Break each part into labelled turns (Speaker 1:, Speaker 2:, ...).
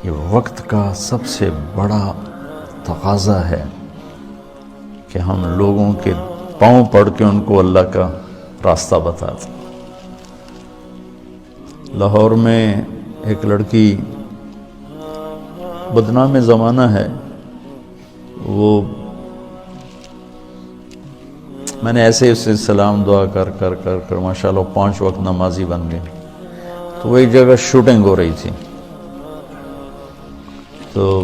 Speaker 1: یہ وقت کا سب سے بڑا تقاضا ہے کہ ہم لوگوں کے پاؤں پڑ کے ان کو اللہ کا راستہ بتاتے. لاہور میں ایک لڑکی، بدنام زمانہ ہے، وہ میں نے ایسے اسے سلام دعا کر کر کر کر ماشاءاللہ 5 وقت نمازی بن گئی. تو وہ ایک جگہ شوٹنگ ہو رہی تھی، تو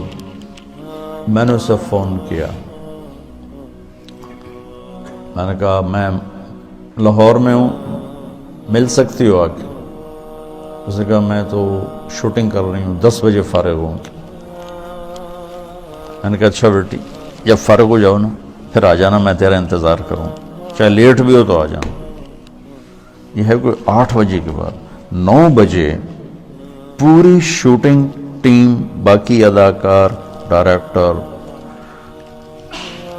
Speaker 1: میں نے اسے فون کیا. میں نے کہا میں لاہور میں ہوں، مل سکتی ہو آ کے؟ اس نے کہا میں تو شوٹنگ کر رہی ہوں، 10 بجے فارغ ہوں. میں نے کہا اچھا بیٹی، جب فارغ ہو جاؤ نا پھر آ جانا، میں تیرا انتظار کروں، چاہے لیٹ بھی ہو تو آ جانا. یہ ہے کوئی 8 بجے کے بعد. 9 بجے پوری شوٹنگ ٹیم، باقی اداکار، ڈائریکٹر،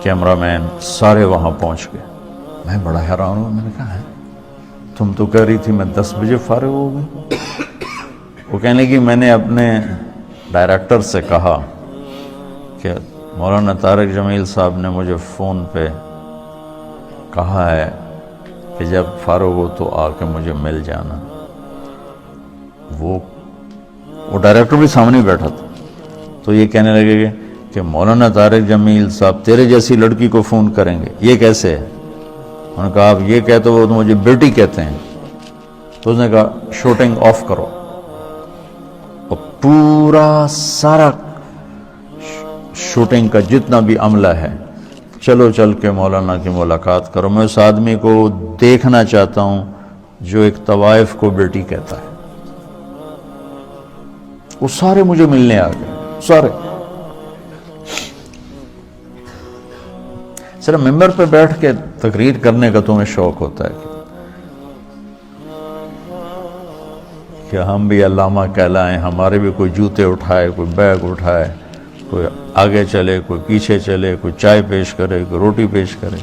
Speaker 1: کیمرہ مین سارے وہاں پہنچ گئے. میں بڑا حیران ہوں. میں نے کہا ہے تم تو کہہ رہی تھی میں 10 بجے فارغ ہو گئی. وہ کہنے کی میں نے اپنے ڈائریکٹر سے کہا کہ مولانا طارق جمیل صاحب نے مجھے فون پہ کہا ہے کہ جب فارغ ہو تو آ کے مجھے مل جانا. وہ ڈائریکٹر بھی سامنے بیٹھا تھا. تو یہ کہنے لگے کہ مولانا طارق جمیل صاحب تیرے جیسی لڑکی کو فون کریں گے، یہ کیسے ہے؟ انہوں نے کہا آپ یہ کہتے ہو تو مجھے بیٹی کہتے ہیں. تو اس نے کہا شوٹنگ آف کرو، اور پورا سارا شوٹنگ کا جتنا بھی عملہ ہے چلو چل کے مولانا کی ملاقات کرو. میں اس آدمی کو دیکھنا چاہتا ہوں جو ایک طوائف کو بیٹی کہتا ہے. وہ سارے مجھے ملنے آ گئے، سارے. صرف ممبر پہ بیٹھ کے تقریر کرنے کا تمہیں شوق ہوتا ہے کہ ہم بھی علامہ کہلائیں، ہمارے بھی کوئی جوتے اٹھائے، کوئی بیگ اٹھائے، کوئی آگے چلے، کوئی پیچھے چلے، کوئی چائے پیش کرے، کوئی روٹی پیش کرے.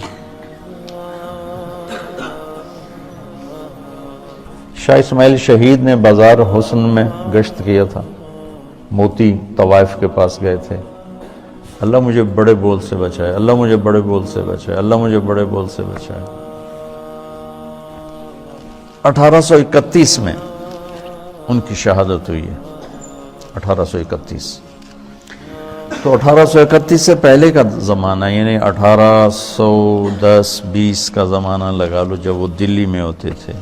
Speaker 1: شاہ اسماعیل شہید نے بازار حسن میں گشت کیا تھا، موتی طوائف کے پاس گئے تھے. اللہ مجھے بڑے بول سے بچائے، اللہ مجھے بڑے بول سے بچائے، اللہ مجھے بڑے بول سے بچائے. 1831 میں ان کی شہادت ہوئی ہے. 1831. تو 1831 سے پہلے کا زمانہ، یعنی 1810-20 کا زمانہ لگا لو، جب وہ دلی میں ہوتے تھے.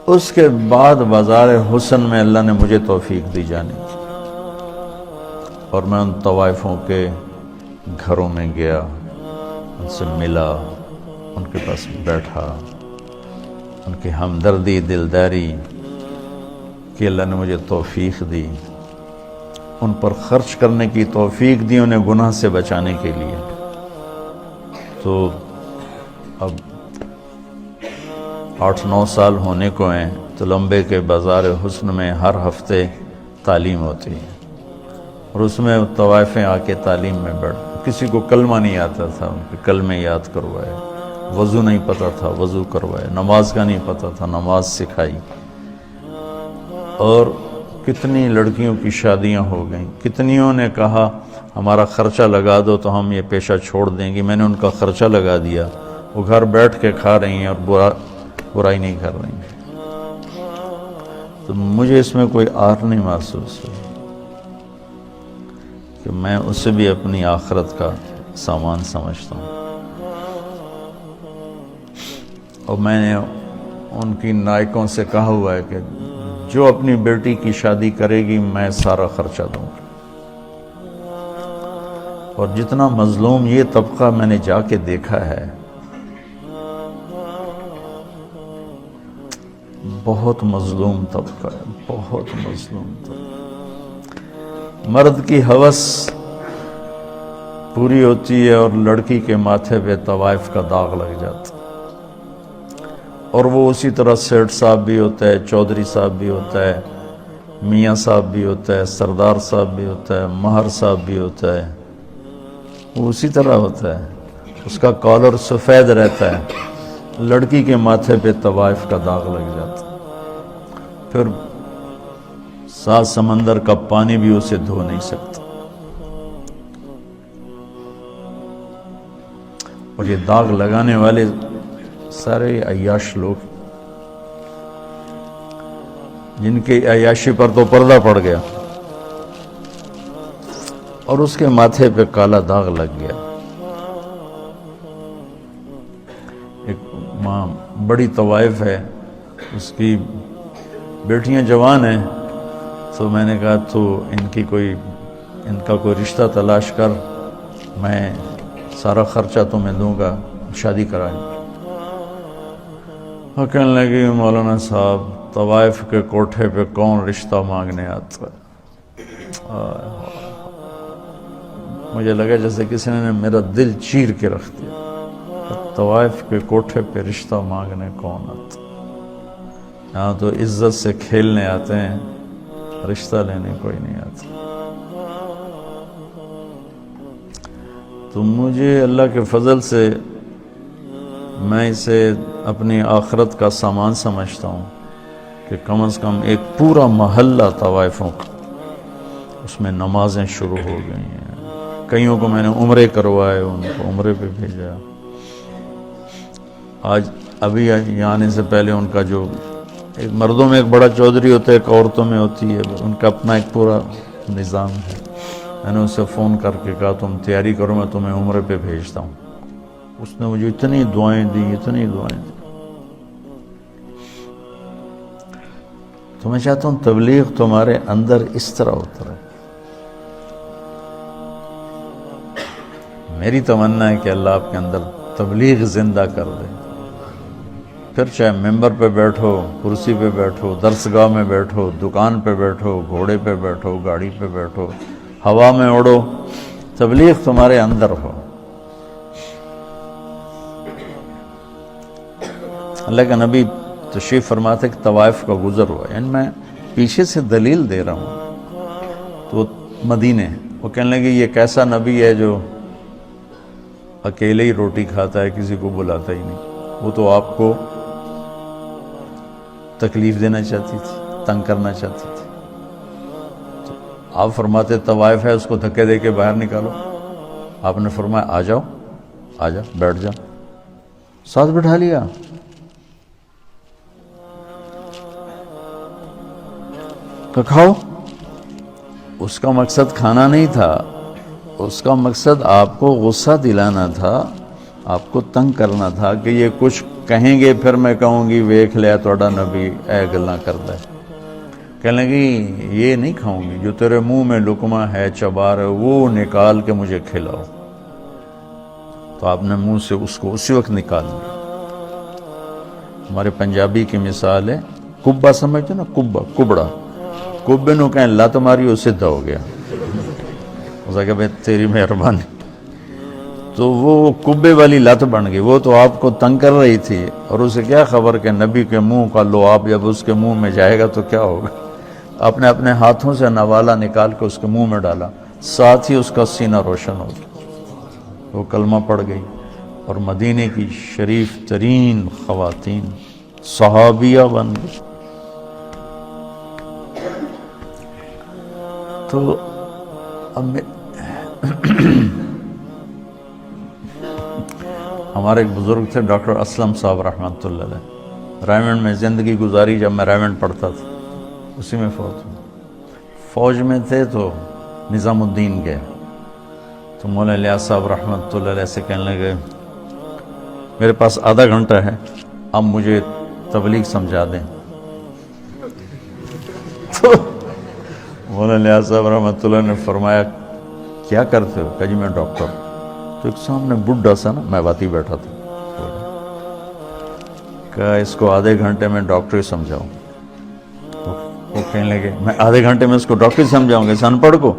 Speaker 1: اس کے بعد بازار حسن میں اللہ نے مجھے توفیق دی جانے کی، اور میں ان طوائفوں کے گھروں میں گیا، ان سے ملا، ان کے پاس بیٹھا. ان کی ہمدردی، دلداری کہ اللہ نے مجھے توفیق دی، ان پر خرچ کرنے کی توفیق دی، انہیں گناہ سے بچانے کے لیے. تو اب 8-9 سال ہونے کو ہیں. تو لمبے کے بازار حسن میں ہر ہفتے تعلیم ہوتی ہے، اور اس میں طوائفیں آ کے تعلیم میں بیٹھ. کسی کو کلمہ نہیں آتا تھا، ان کے کلمے یاد کروائے. وضو نہیں پتہ تھا، وضو کروائے. نماز کا نہیں پتہ تھا، نماز سکھائی. اور کتنی لڑکیوں کی شادیاں ہو گئیں. کتنیوں نے کہا ہمارا خرچہ لگا دو تو ہم یہ پیشہ چھوڑ دیں گے. میں نے ان کا خرچہ لگا دیا، وہ گھر بیٹھ کے کھا رہی ہیں اور برائی نہیں کر رہی ہیں. تو مجھے اس میں کوئی آر نہیں محسوس ہوئی کہ میں اسے بھی اپنی آخرت کا سامان سمجھتا ہوں. اور میں نے ان کی نائکوں سے کہا ہوا ہے کہ جو اپنی بیٹی کی شادی کرے گی میں سارا خرچہ دوں گا. اور جتنا مظلوم یہ طبقہ میں نے جا کے دیکھا ہے، بہت مظلوم طبقہ ہے، بہت مظلوم طبقہ. مرد کی ہوس پوری ہوتی ہے اور لڑکی کے ماتھے پہ طوائف کا داغ لگ جاتا ہے. اور وہ اسی طرح سیٹھ صاحب بھی ہوتا ہے، چودھری صاحب بھی ہوتا ہے، میاں صاحب بھی ہوتا ہے، سردار صاحب بھی ہوتا ہے، مہر صاحب بھی ہوتا ہے. وہ اسی طرح ہوتا ہے. اس کا کالر سفید رہتا ہے، لڑکی کے ماتھے پہ طوائف کا داغ لگ جاتا ہے. پھر 7 سمندر کا پانی بھی اسے دھو نہیں سکتا. اور یہ داغ لگانے والے سارے عیاش لوگ جن کی عیاشی پر تو پردہ پڑ گیا اور اس کے ماتھے پہ کالا داغ لگ گیا. ایک ماں بڑی طوائف ہے، اس کی بیٹیاں جوان ہیں، تو میں نے کہا تو ان کا کوئی رشتہ تلاش کر، میں سارا خرچہ تمہیں دوں گا، شادی کرائیں. اور کہنے لگی مولانا صاحب طوائف کے کوٹھے پہ کون رشتہ مانگنے آتا ہے؟ مجھے لگا جیسے کسی نے میرا دل چیر کے رکھ دیا. طوائف کے کوٹھے پہ رشتہ مانگنے کون آتا؟ یہاں تو عزت سے کھیلنے آتے ہیں، رشتہ لینے کوئی نہیں آتا. تو مجھے اللہ کے فضل سے میں اسے اپنی آخرت کا سامان سمجھتا ہوں کہ کم از کم ایک پورا محلہ طوائفوں کا، اس میں نمازیں شروع ہو گئی ہیں. کئیوں کو میں نے عمرے کروائے، ان کو عمرے پہ بھیجا. آج ابھی آنے سے پہلے ان کا جو ایک مردوں میں ایک بڑا چودھری ہوتا ہے، ایک عورتوں میں ہوتی ہے، ان کا اپنا ایک پورا نظام ہے. میں نے اسے فون کر کے کہا تم تیاری کرو، میں تمہیں عمرے پہ بھیجتا ہوں. اس نے مجھے اتنی دعائیں دی، اتنی دعائیں دی. تو میں چاہتا ہوں تبلیغ تمہارے اندر اس طرح اترے. میری تمنا ہے کہ اللہ آپ کے اندر تبلیغ زندہ کر دے. پھر چاہے ممبر پہ بیٹھو، کرسی پہ بیٹھو، درسگاہ میں بیٹھو، دکان پہ بیٹھو، گھوڑے پہ بیٹھو، گاڑی پہ بیٹھو، ہوا میں اڑو، تبلیغ تمہارے اندر ہو. اللہ کا نبی تشریف فرماتے کہ طوائف کا گزر ہوا، یعنی میں پیچھے سے دلیل دے رہا ہوں. تو مدینے وہ کہنے لگے یہ کیسا نبی ہے جو اکیلے ہی روٹی کھاتا ہے، کسی کو بلاتا ہی نہیں. وہ تو آپ کو تکلیف دینا چاہتی تھی، تنگ کرنا چاہتی تھی. تو آپ فرماتے طوائف ہے، اس کو دھکے دے کے باہر نکالو. آپ نے فرمایا آ جاؤ، آ جا، بیٹھ جا. ساتھ بٹھا لیا. تو کھاؤ. اس کا مقصد کھانا نہیں تھا، اس کا مقصد آپ کو غصہ دلانا تھا، آپ کو تنگ کرنا تھا کہ یہ کچھ کہیں گے پھر میں کہوں گی ویکھ لیا توڑا نبی اے گلاں کردا ہے. کہنے لگی یہ نہیں کھاؤں گی، جو تیرے منہ میں لقمہ ہے، چبا رہے، وہ نکال کے مجھے کھلاؤ. تو آپ نے منہ سے اس کو اسی وقت نکال دیا. ہمارے پنجابی کی مثال ہے، کبا سمجھتے نا، کبڑا، کبے نو کہیں لت ماری وہ سدھا ہو گیا. اس کہ بھائی تیری مہربانی. تو وہ کبے والی لت بن گئی. وہ تو آپ کو تنگ کر رہی تھی، اور اسے کیا خبر کہ نبی کے منہ کا لعاب جب اس کے منہ میں جائے گا تو کیا ہوگا. آپ نے اپنے ہاتھوں سے نوالا نکال کے اس کے منہ میں ڈالا، ساتھ ہی اس کا سینہ روشن ہو گیا. وہ کلمہ پڑھ گئی اور مدینے کی شریف ترین خواتین صحابیہ بن گئی. تو اب ہمارے ایک بزرگ تھے ڈاکٹر اسلم صاحب رحمۃ اللہ علیہ، رائمنڈ میں زندگی گزاری. جب میں رائمنڈ پڑھتا تھا اسی میں فوت ہوں. فوج میں تھے تو نظام الدین گئے تو مولانا الیاس صاحب رحمۃ اللہ علیہ سے کہنے لگے میرے پاس آدھا گھنٹہ ہے، اب مجھے تبلیغ سمجھا دیں. تو مولانا الیاس صاحب رحمۃ اللہ نے فرمایا کیا کرتے ہو؟ کہ جی میں ڈاکٹر. تو ایک سامنے بڈھا سا نا میں باتی بیٹھا تھا، کہ اس کو آدھے گھنٹے میں ڈاکٹری سمجھاؤں. وہ کہنے لگے میں آدھے گھنٹے میں اس کو ڈاکٹری سمجھاؤں گا، اس ان پڑھ کو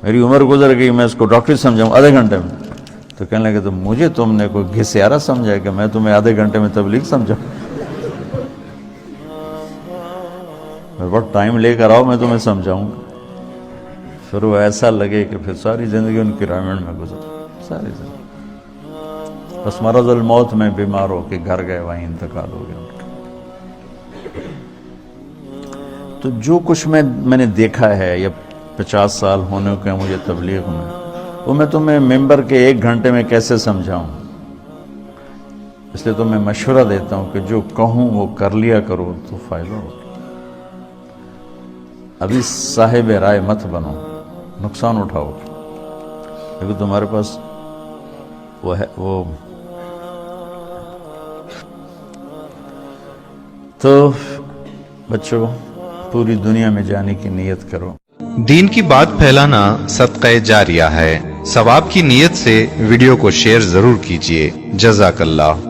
Speaker 1: میری عمر گزر گئی، میں اس کو ڈاکٹری سمجھاؤں آدھے گھنٹے میں. تو کہنے لگے تو مجھے تم نے کوئی گھسیارا سمجھا کہ میں تمہیں آدھے گھنٹے میں تبلیغ سمجھاؤں؟ میرے پاس ٹائم لے کر آؤ، میں تمہیں سمجھاؤں گا. پھر وہ ایسا لگے کہ پھر ساری زندگی ان کی رائمنڈ میں گزر، ساری زندگی. بس مرض الموت میں بیمار ہو کے گھر گئے، وہیں انتقال ہو گیا ان کا. تو تو جو کچھ میں نے دیکھا ہے یا 50 سال ہونے کے مجھے تبلیغ میں، وہ میں تمہیں ممبر کے 1 گھنٹے میں کیسے سمجھاؤں. اس لیے تو میں مشورہ دیتا ہوں کہ جو کہوں وہ کر لیا کرو تو فائدہ ہو. ابھی صاحب رائے مت بنو، نقصان اٹھاؤ، کیونکہ تمہارے پاس وہ تو بچوں پوری دنیا میں جانے کی نیت کرو.
Speaker 2: دین کی بات پھیلانا صدقہ جاریہ ہے. ثواب کی نیت سے ویڈیو کو شیئر ضرور کیجیے. جزاک اللہ.